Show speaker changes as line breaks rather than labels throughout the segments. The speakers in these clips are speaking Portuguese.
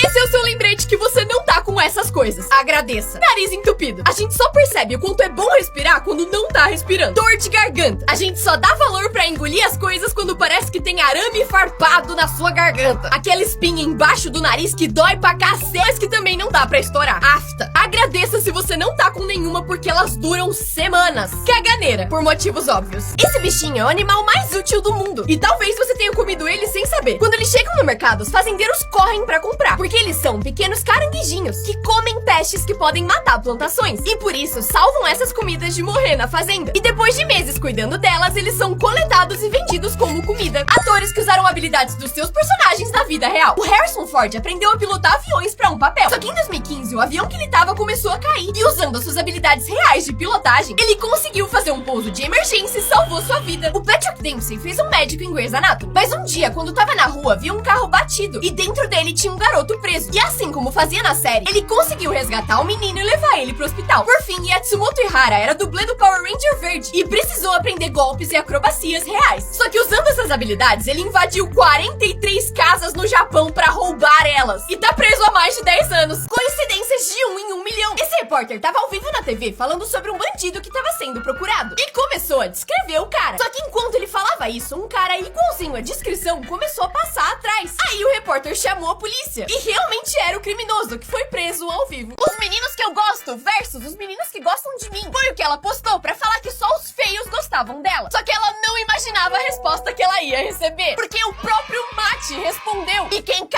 Esse é o seu lembrete que você não tá com essas coisas. Agradeça. Nariz entupido. A gente só percebe o quanto é bom respirar quando não tá respirando. Dor de garganta. A gente só dá valor pra engolir as coisas quando parece que tem arame farpado na sua garganta. Aquela espinha embaixo do nariz que dói pra cacete, mas que também não dá pra estourar. Afta. Agradeça se você não tá com nenhuma porque elas duram semanas. Caganeira. Por motivos óbvios. Esse bichinho é o animal mais útil do mundo. E talvez você tenha comido ele sem saber. Quando eles chegam no mercado, os fazendeiros correm pra comprar. Porque eles são pequenos caranguejinhos que comem pestes que podem matar plantações. E por isso salvam essas comidas de morrer na fazenda. E depois de meses cuidando delas, eles são coletados e vendidos como comida. Atores que usaram habilidades dos seus personagens na vida real. O Harrison Ford aprendeu a pilotar aviões pra um papel. Só que em 2015, o avião que ele tava começou a cair. E usando as suas habilidades reais de pilotagem, ele conseguiu fazer um pouso de emergência e salvou sua vida. O Patrick Dempsey fez um médico em Grey's Anatomy. Mas um dia, quando tava na rua, viu um carro batido. E dentro dele tinha um garoto preso. E assim como fazia na série, ele conseguiu resgatar o menino e levar ele pro hospital. Por fim, Yatsumoto Ihara era dublê do Power Ranger Verde e precisou aprender golpes e acrobacias reais. Só que usando essas habilidades, ele invadiu 43 casas no Japão pra roubar elas. E tá preso há mais de 10 anos. Coincidências de 1 em 1 milhão. Esse repórter tava ao vivo na TV falando sobre um bandido que tava sendo procurado. E começou a descrever o cara. Só que enquanto ele falava isso, um cara igualzinho à descrição começou a passar atrás. Aí o repórter chamou a polícia. E realmente era o criminoso que foi preso ao vivo. Os meninos que eu gosto versus os meninos que gostam de mim. Foi o que ela postou pra falar que só os feios gostavam dela. Só que ela não imaginava a resposta que ela ia receber. Porque o próprio Mate respondeu. E quem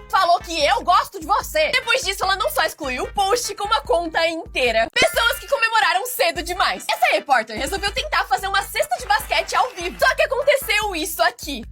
falou que eu gosto de você. Depois disso, ela não só excluiu o post com uma conta inteira. Pessoas que comemoraram cedo demais. Essa repórter resolveu tentar fazer uma cesta de basquete ao vivo. Só que aconteceu isso aqui.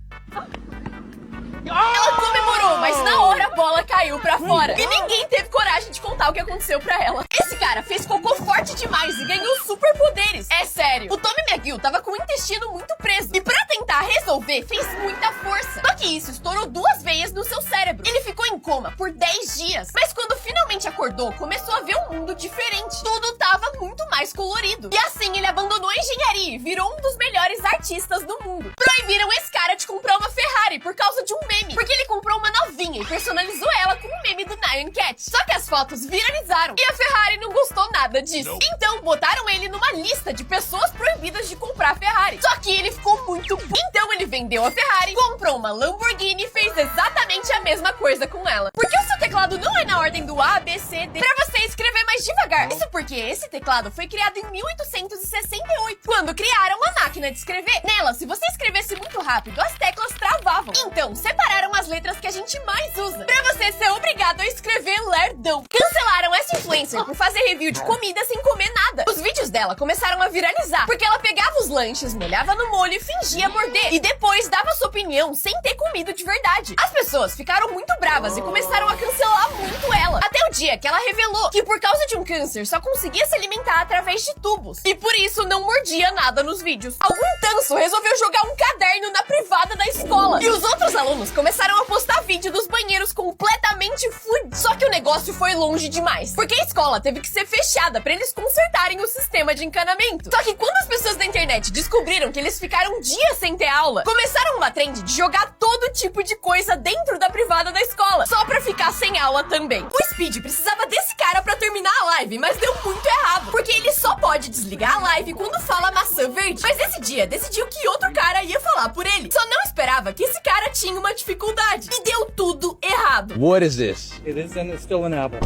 Ela comemorou, mas na hora a bola caiu pra fora. E ninguém teve coragem de contar o que aconteceu pra ela. Esse cara fez cocô forte demais e ganhou superpoderes. É sério. O Tommy McGill tava com o intestino muito preso. E pra tentar resolver, fez muita força. Só que isso estourou 2 veias no seu cérebro. Ele ficou em coma por 10 dias. Mas quando finalmente acordou, começou a ver um mundo diferente. Tudo tava muito mais colorido. E assim ele abandonou a engenharia e virou um dos melhores artistas do mundo. Proibiram esse cara de comprar uma Ferrari por causa de um meme. Porque ele comprou uma novinha e personalizou ela com um meme do Nyan Cat. Só que as fotos viralizaram e a Ferrari não gostou nada disso. Então botaram ele numa lista de pessoas proibidas de comprar Ferrari. Só que ele ficou muito bom. Então ele vendeu a Ferrari, comprou uma Lamborghini e fez exatamente a mesma coisa com ela. Porque o seu teclado não é na ordem do A, B, C, D pra você escrever mais devagar. Isso porque esse teclado foi criado em 1868, quando criaram a máquina de escrever. Nela, se você escrevesse muito rápido, as teclas travavam. Então, separaram as letras que a gente mais usa, pra você ser obrigado a escrever lerdão. Cancelaram essa influencer por fazer review de comida sem comer nada. Os vídeos dela começaram a viralizar, porque ela pegava os lanches, molhava no molho e fingia morder. E depois dava sua opinião sem ter comido de verdade. As pessoas ficaram muito bravas e começaram a cancelar muito ela. Até o dia que ela revelou que por causa de um câncer só conseguia se alimentar através de tubos. E por isso não mordia nada nos vídeos. Algum tanso resolveu jogar um caderno na privada da escola. E os outros alunos começaram a postar vídeo dos banheiros completamente fluidos. Só que o negócio foi longe demais. Porque a escola teve que ser fechada pra eles consertarem o sistema de encanamento. Só que quando as pessoas da internet descobriram que eles ficaram dias sem ter aula, começaram uma trend de jogar todo tipo de coisa dentro da privada da escola, só pra ficar sem aula também. O Speed precisava desse cara pra terminar a live, mas deu muito errado. Porque ele só pode desligar a live quando fala maçã verde. Mas esse dia decidiu que outro cara ia falar por ele. Só não esperava que esse cara tinha uma dificuldade. E deu tudo errado.
What is this?
It's still an apple.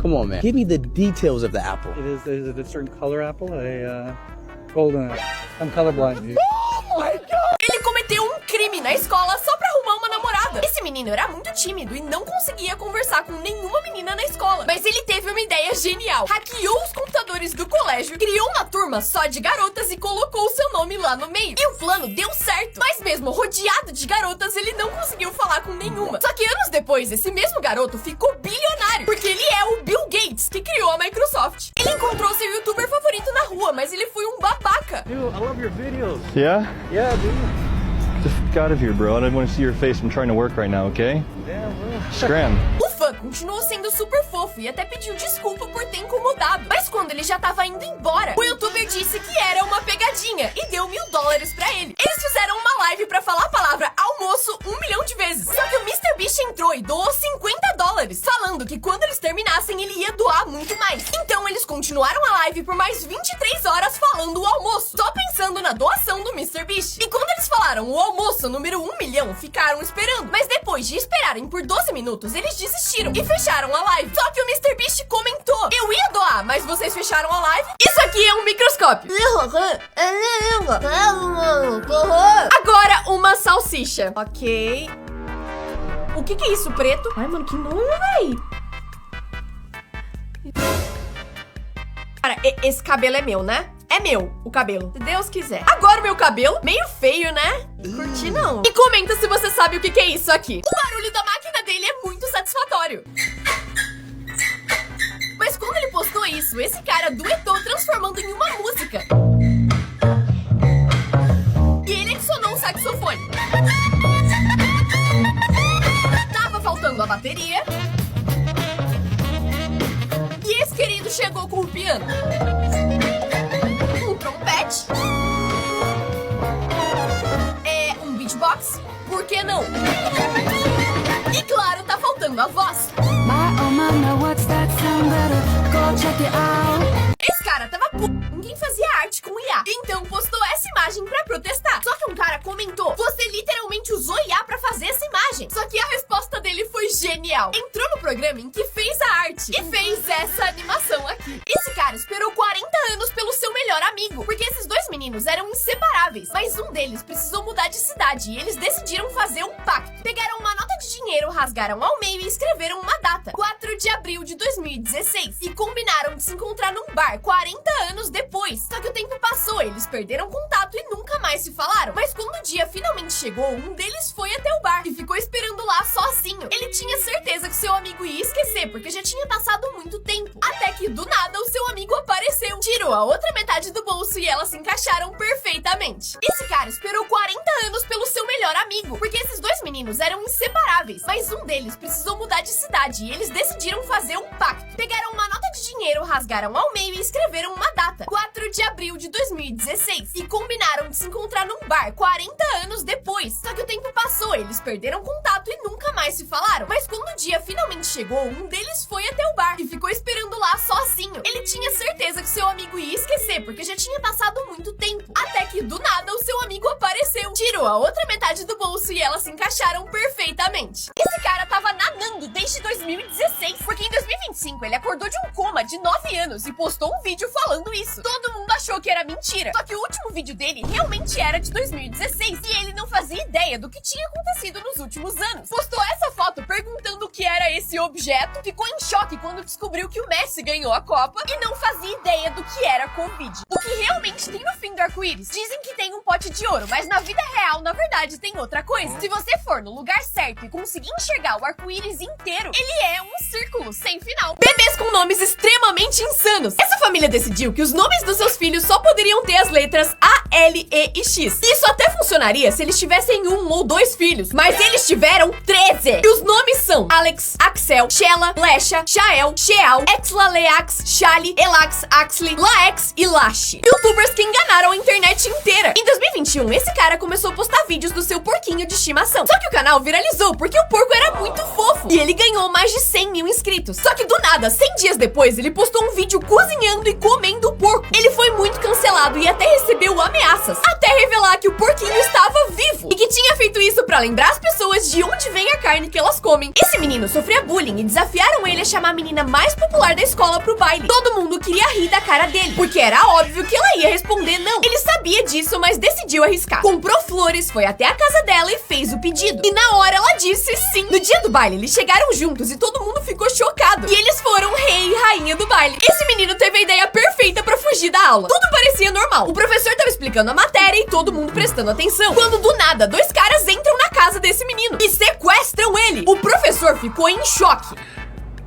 Come on, man. Give me the details of the apple.
Is it a certain color apple? A golden apple. I'm colorblind.
Oh my God!
Ele cometeu um crime na escola só pra arrumar uma namorada. Esse menino era muito tímido e não conseguia conversar com nenhuma menina na escola. Mas ele teve uma ideia genial. Hackeou os computadores do colégio, criou uma turma só de garotas e colocou o seu nome lá no meio. E o plano deu certo. Mas mesmo rodeado de garotas, ele não conseguiu falar com nenhuma. Só que anos depois, esse mesmo garoto ficou bilionário. Porque ele é o Bill Gates, que criou a Microsoft. Ele encontrou seu youtuber favorito na rua, mas ele foi um babaca.
Dude, I love your videos.
Yeah?
Yeah, dude.
Just get out of here, bro. I don't want to see your face. I'm trying to work right now, okay?
Yeah, bro.
Scram.
O fã fã continuou sendo super fofo e até pediu desculpa por ter incomodado. Mas quando ele já tava indo embora, o youtuber disse que era uma pegadinha e deu $1000 pra ele. Eles fizeram uma live pra falar a palavra almoço 1 milhão de vezes. Só que o MrBeast entrou e doou $50, falando que quando eles terminassem ele ia doar muito mais. Então eles continuaram a live por mais 23 horas falando o almoço, só pensando na doação do MrBeast. E quando eles falaram o almoço número 1 milhão, ficaram esperando. Mas depois de esperarem por 12 minutos, eles desistiram e fecharam a live. Só que o MrBeast comentou: eu ia doar, mas vocês fecharam a live? Isso aqui é um microscópio. Agora uma salsicha. Ok. O que é isso, preto? Ai, mano, que nojo, véi. Cara, esse cabelo é meu, né? É meu, o cabelo. Se Deus quiser. Agora o meu cabelo, meio feio, né? Curti não. E comenta se você sabe o que é isso aqui. O barulho da máquina dele é muito satisfatório. Mas quando ele postou isso, esse cara duetou transformando em uma música. E ele adicionou um saxofone. Tava faltando a bateria. E esse querido chegou com o piano. Um trompete. Um beatbox. Por que não? E claro, tá faltando a voz. Esse cara tava puto. Ninguém fazia arte com IA. Então postou essa imagem pra protestar. Só que um cara comentou: você literalmente usou IA pra fazer essa imagem. Só que a resposta dele foi genial. Entrou no programa em que fez a arte e fez essa animação aqui. Esse cara esperou 40 anos pelo seu melhor amigo, porque esses dois meninos eram inseparáveis. Mas um deles precisou mudar de cidade e eles decidiram fazer um pacto. Pegaram uma nota de dinheiro, rasgaram ao meio e escreveram uma data: 4 de abril de 2016. E combinaram de se encontrar num bar 40 anos depois. Só que o tempo passou, eles perderam contato e nunca mais se falaram. Mas quando o dia finalmente chegou, um deles foi até o bar e ficou esperando lá sozinho. Ele tinha certeza que seu amigo ia esquecer, porque já tinha passado muito tempo. Até que do nada o seu amigo apareceu, tirou a outra metade do bolso e elas se encaixaram perfeitamente. Esse cara esperou 40 anos pelo seu melhor amigo, porque esses dois meninos eram inseparáveis. Mas um deles precisou mudar de cidade e eles decidiram fazer um pacto. Pegaram uma nota de dinheiro, rasgaram ao meio e escreveram uma data: 4 de abril de 2016. E combinaram de se encontrar num bar 40 anos depois. Só que o tempo passou, eles perderam contato e nunca mais se falaram. Mas quando o dia finalmente chegou, um deles foi até o bar e ficou esperando lá sozinho. Ele tinha certeza que seu amigo ia esquecer, porque já tinha passado muito tempo. Até que do nada o seu amigo apareceu, tirou a outra metade do bolso e elas se encaixaram perfeitamente. Esse cara tava nadando desde 2016, porque em 2025 ele acordou de um coma de 9 anos e postou um vídeo falando isso. Todo mundo achou que era mentira. Só que o último vídeo dele realmente era de 2016 e ele não fazia ideia do que tinha acontecido nos últimos anos. Postou essa foto perguntando o que era esse objeto, ficou em choque quando descobriu que o Messi ganhou a Copa e não fazia ideia do que era Covid. O que realmente tem no fim do arco-íris? Dizem que tem um pote de ouro, mas na vida real, na verdade, tem outra coisa. Se você for no lugar certo e conseguir enxergar o arco-íris inteiro, ele é um círculo sem final. Bebês com nomes extremamente insanos. Essa família decidiu que os nomes dos seus filhos só poderiam ter as letras A, L, E e X. Isso até funcionaria se eles tivessem 1 ou 2 filhos, mas eles tiveram 13. E os nomes são Alex, Axel, Shella, Lesha, Shael, Sheal, Exla, Leax, Shali, Elax, Axley, Laex e Lashi. Youtubers que enganaram a internet inteira. Em 2021, esse cara começou a postar vídeos do seu porquinho de estimação. Só que o canal viralizou porque o porco era muito fofo e ele ganhou mais de 100 mil inscritos. Só que do nada, 100 dias depois, ele postou um vídeo cozinhando e comendo o porco. Ele foi muito cancelado e até recebeu ameaças, até revelar que o porquinho estava vivo e que tinha feito isso pra lembrar as pessoas de onde vem a carne que elas comem. Esse menino sofria bullying e desafiaram ele a chamar a menina mais popular da escola pro baile. Todo mundo queria rir da cara dele, porque era óbvio que ela ia responder não. Ele sabia disso, mas decidiu arriscar. Comprou flores, foi até a casa dela e fez o pedido. E na hora ela disse sim. No dia do baile, eles chegaram juntos e todo mundo ficou chocado. E eles foram rei e rainha do baile. Esse menino teve a ideia perfeita pra fugir da aula. Tudo parecia normal. O professor tava explicando a matéria e todo mundo prestando atenção. Quando do nada, 2 caras entram na casa desse menino e sequestram ele. O professor ficou em choque.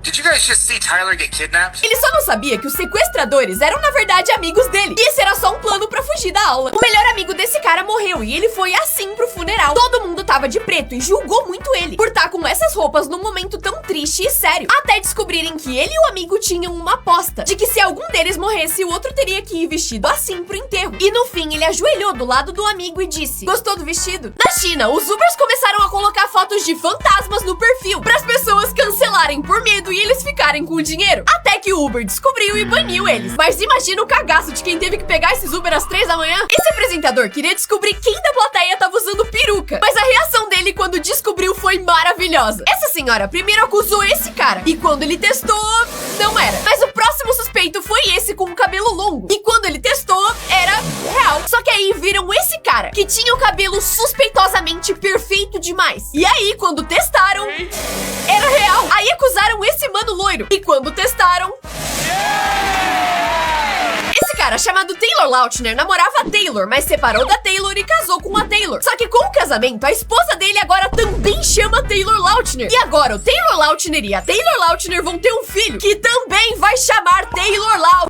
Did you guys just see Tyler get kidnapped?
Ele só não sabia que os sequestradores eram, na verdade, amigos dele. E esse era só um plano pra fugir da aula. O melhor amigo desse cara morreu e ele foi assim pro funeral. Todo mundo tava de preto e julgou muito ele por estar com essas roupas num momento tão triste e sério. Até descobrirem que ele e o amigo tinham uma aposta de que se algum deles morresse, o outro teria que ir vestido assim pro enterro. E no fim, ele ajoelhou do lado do amigo e disse: gostou do vestido? Na China, os Ubers começaram a colocar fotos de fantasmas no perfil para as pessoas cancelarem por medo e eles ficarem com o dinheiro. Até que o Uber descobriu e baniu eles. Mas imagina o cagaço de quem teve que pegar esses Uber às 3 da manhã. Esse apresentador queria descobrir quem da plateia tava usando peruca, mas a reação dele quando descobriu foi maravilhosa. Essa senhora primeiro acusou esse cara e quando ele testou, não era. Mas o próximo suspeito foi esse com o cabelo longo. E quando ele testou, era real. Só que aí viram esse cara que tinha o cabelo suspeitosamente perfeito demais. E aí, quando testaram, era real. Aí acusaram esse mano loiro. E quando testaram... Esse cara, chamado Taylor Lautner, namorava a Taylor, mas separou da Taylor e casou com a Taylor. Só que com o casamento, a esposa dele agora também chama Taylor Lautner. E agora o Taylor Lautner e a Taylor Lautner vão ter um filho que também vai chamar Taylor Lautner.